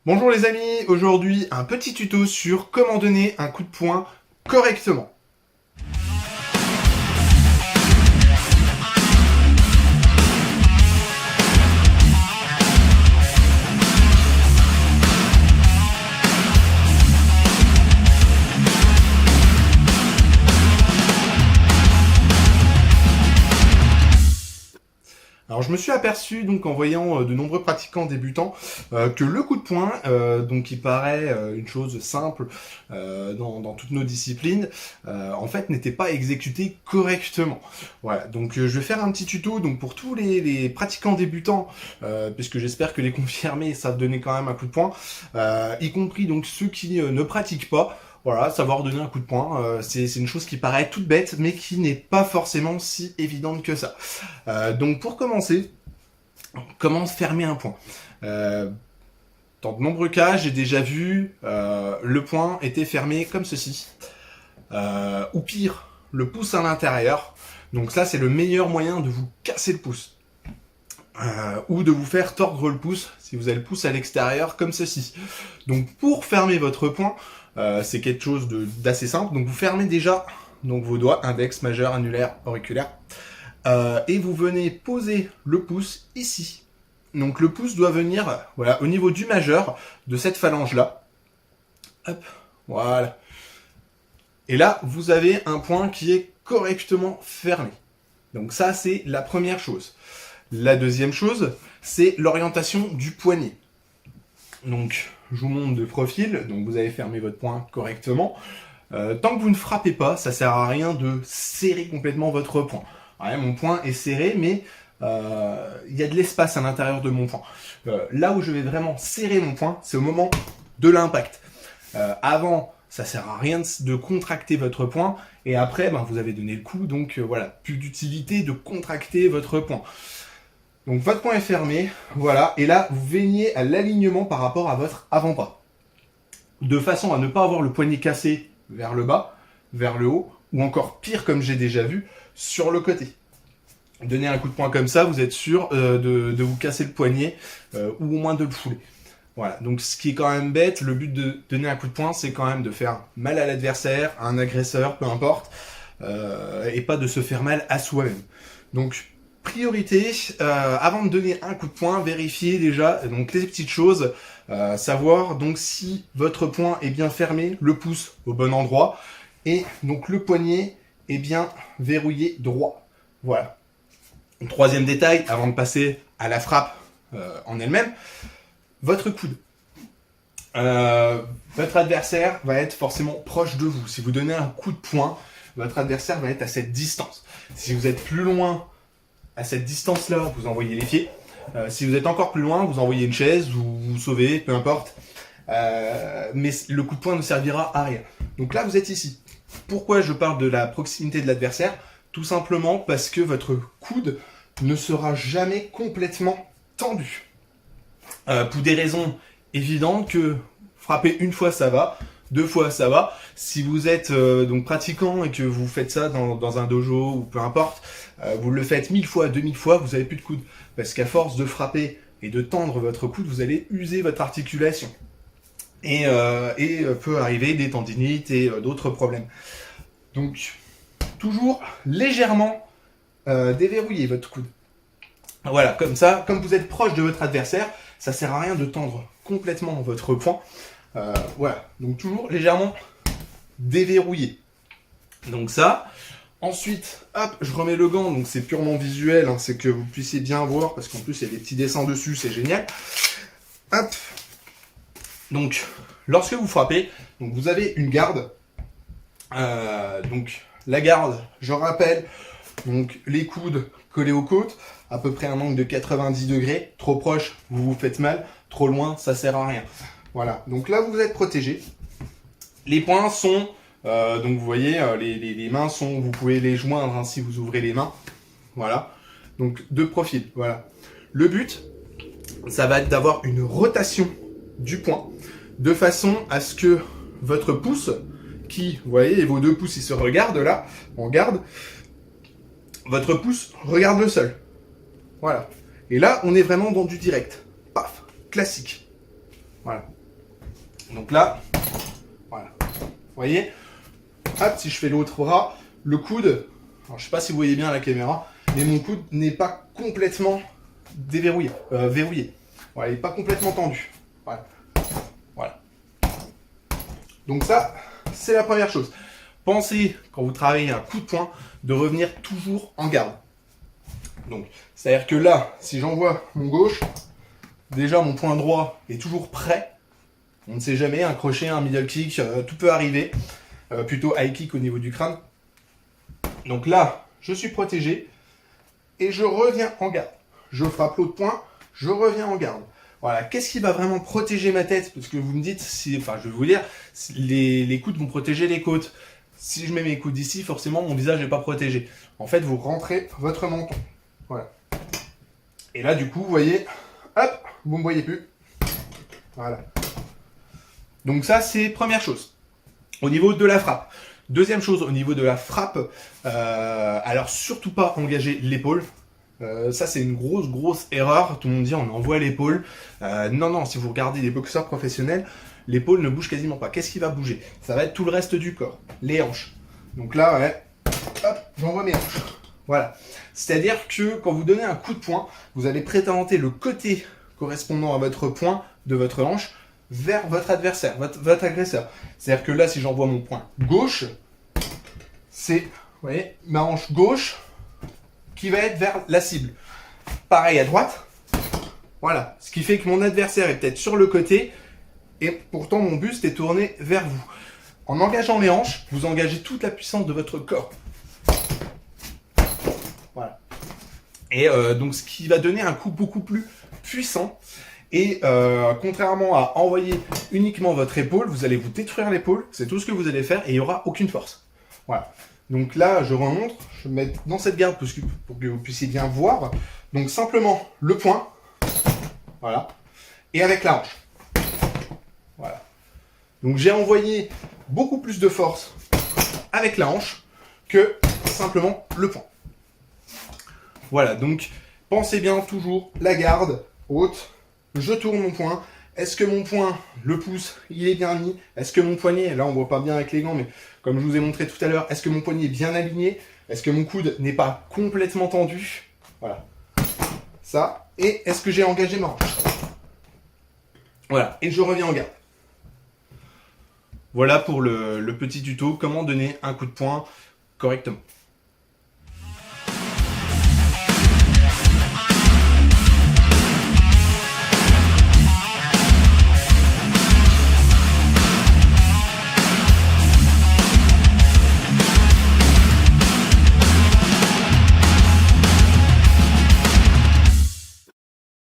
Bonjour les amis, aujourd'hui un petit tuto sur comment donner un coup de poing correctement. Alors je me suis aperçu donc en voyant de nombreux pratiquants débutants que le coup de poing, donc qui paraît une chose simple dans toutes nos disciplines, en fait n'était pas exécuté correctement. Voilà, donc je vais faire un petit tuto donc pour tous les pratiquants débutants, puisque j'espère que les confirmés savent donner quand même un coup de poing, y compris donc ceux qui ne pratiquent pas. Voilà, savoir donner un coup de poing, c'est une chose qui paraît toute bête, mais qui n'est pas forcément si évidente que ça. Donc pour commencer, comment fermer un poing Dans de nombreux cas, j'ai déjà vu le poing était fermé comme ceci, ou pire, le pouce à l'intérieur. Donc ça, c'est le meilleur moyen de vous casser le pouce. Ou de vous faire tordre le pouce si vous avez le pouce à l'extérieur comme ceci. Donc pour fermer votre poing, c'est quelque chose d'assez simple. Donc vous fermez déjà donc vos doigts, index, majeur, annulaire, auriculaire, et vous venez poser le pouce ici. Donc le pouce doit venir voilà, au niveau du majeur de cette phalange là. Hop, voilà. Et là, vous avez un point qui est correctement fermé. Donc ça, c'est la première chose. La deuxième chose, c'est l'orientation du poignet. Donc, je vous montre de profil. Donc, vous avez fermé votre poing correctement. Tant que vous ne frappez pas, ça sert à rien de serrer complètement votre poing. Ouais, mon poing est serré, mais il y a de l'espace à l'intérieur de mon poing. Là où je vais vraiment serrer mon poing, c'est au moment de l'impact. Avant, ça sert à rien de contracter votre poing, et après, ben, vous avez donné le coup, donc voilà, plus d'utilité de contracter votre poing. Donc votre poing est fermé, voilà, et là vous veignez à l'alignement par rapport à votre avant-bras, de façon à ne pas avoir le poignet cassé vers le bas, vers le haut, ou encore pire comme j'ai déjà vu, sur le côté. Donner un coup de poing comme ça, vous êtes sûr de vous casser le poignet, ou au moins de le fouler. Voilà, donc ce qui est quand même bête, le but de donner un coup de poing, c'est quand même de faire mal à l'adversaire, à un agresseur, peu importe, et pas de se faire mal à soi-même. Donc priorité, avant de donner un coup de poing, vérifiez déjà donc les petites choses, savoir donc si votre poing est bien fermé, le pouce au bon endroit, et donc le poignet est bien verrouillé droit. Voilà. Troisième détail, avant de passer à la frappe en elle-même, votre coude. Votre adversaire va être forcément proche de vous. Si vous donnez un coup de poing, votre adversaire va être à cette distance. Si vous êtes plus loin, à cette distance-là, vous envoyez les pieds. Si vous êtes encore plus loin, vous envoyez une chaise, vous sauvez, peu importe. Mais le coup de poing ne servira à rien. Donc là, vous êtes ici. Pourquoi je parle de la proximité de l'adversaire? Tout simplement parce que votre coude ne sera jamais complètement tendu. Pour des raisons évidentes que frapper une fois ça va, deux fois ça va. Si vous êtes donc pratiquant et que vous faites ça dans un dojo ou peu importe, vous le faites 1000 fois, 2000 fois, vous n'avez plus de coude. Parce qu'à force de frapper et de tendre votre coude, vous allez user votre articulation. Et peut arriver des tendinites et d'autres problèmes. Donc, toujours légèrement déverrouiller votre coude. Voilà, comme ça, comme vous êtes proche de votre adversaire, ça sert à rien de tendre complètement votre poing. Voilà, donc toujours légèrement déverrouillé. Donc ça. Ensuite, hop, je remets le gant, donc c'est purement visuel, hein, c'est que vous puissiez bien voir, parce qu'en plus il y a des petits dessins dessus, c'est génial. Hop. Donc, lorsque vous frappez, donc vous avez une garde. Donc la garde, je rappelle, donc les coudes collés aux côtes, à peu près un angle de 90 degrés. Trop proche, vous vous faites mal. Trop loin, ça sert à rien. Voilà, donc là vous êtes protégé. Les poings sont, donc vous voyez, les mains sont, vous pouvez les joindre hein, si vous ouvrez les mains. Voilà, donc de profil, voilà. Le but, ça va être d'avoir une rotation du poing, de façon à ce que votre pouce, qui, vous voyez, vos deux pouces, ils se regardent là, en garde, votre pouce regarde le sol. Voilà. Et là, on est vraiment dans du direct. Paf, classique. Voilà. Donc là, voilà. Vous voyez? Hop, si je fais l'autre bras, le coude, alors je sais pas si vous voyez bien à la caméra, mais mon coude n'est pas complètement déverrouillé, verrouillé. Voilà, il n'est pas complètement tendu. Voilà. Voilà. Donc ça, c'est la première chose. Pensez, quand vous travaillez un coup de poing, de revenir toujours en garde. Donc, c'est-à-dire que là, si j'envoie mon gauche, déjà mon poing droit est toujours prêt. On ne sait jamais, un crochet, un middle kick, tout peut arriver. Plutôt high kick au niveau du crâne. Donc là, je suis protégé et je reviens en garde. Je frappe l'autre poing, je reviens en garde. Voilà, qu'est-ce qui va vraiment protéger ma tête? Parce que vous me dites, enfin je vais vous dire, les coudes vont protéger les côtes. Si je mets mes coudes ici, forcément mon visage n'est pas protégé. En fait, vous rentrez votre menton. Voilà. Et là, du coup, vous voyez, hop, vous ne me voyez plus. Voilà. Donc ça, c'est première chose. Au niveau de la frappe. Deuxième chose, au niveau de la frappe, alors surtout pas engager l'épaule. Ça, c'est une grosse erreur. Tout le monde dit on envoie l'épaule. Non, si vous regardez les boxeurs professionnels, l'épaule ne bouge quasiment pas. Qu'est-ce qui va bouger? Ça va être tout le reste du corps, les hanches. Donc là, ouais, hop, j'envoie mes hanches. Voilà. C'est-à-dire que quand vous donnez un coup de poing, vous allez préorienter le côté correspondant à votre poing de votre hanche vers votre adversaire, votre agresseur. C'est-à-dire que là, si j'envoie mon poing gauche, c'est, vous voyez, ma hanche gauche qui va être vers la cible. Pareil à droite. Voilà. Ce qui fait que mon adversaire est peut-être sur le côté et pourtant mon buste est tourné vers vous. En engageant les hanches, vous engagez toute la puissance de votre corps. Voilà. Et donc ce qui va donner un coup beaucoup plus puissant. Et contrairement à envoyer uniquement votre épaule, vous allez vous détruire l'épaule, c'est tout ce que vous allez faire et il n'y aura aucune force. Voilà. Donc là, je remonte, je vais me mettre dans cette garde pour que vous puissiez bien voir. Donc simplement le poing, voilà, et avec la hanche. Voilà. Donc j'ai envoyé beaucoup plus de force avec la hanche que simplement le poing. Voilà, donc pensez bien toujours la garde haute. Je tourne mon poing. Est-ce que mon poing, le pouce, il est bien mis? Est-ce que mon poignet, là on voit pas bien avec les gants, mais comme je vous ai montré tout à l'heure, est-ce que mon poignet est bien aligné? Est-ce que mon coude n'est pas complètement tendu? Voilà. Ça. Et est-ce que j'ai engagé ma hanche? Voilà. Et je reviens en garde. Voilà pour le petit tuto, comment donner un coup de poing correctement.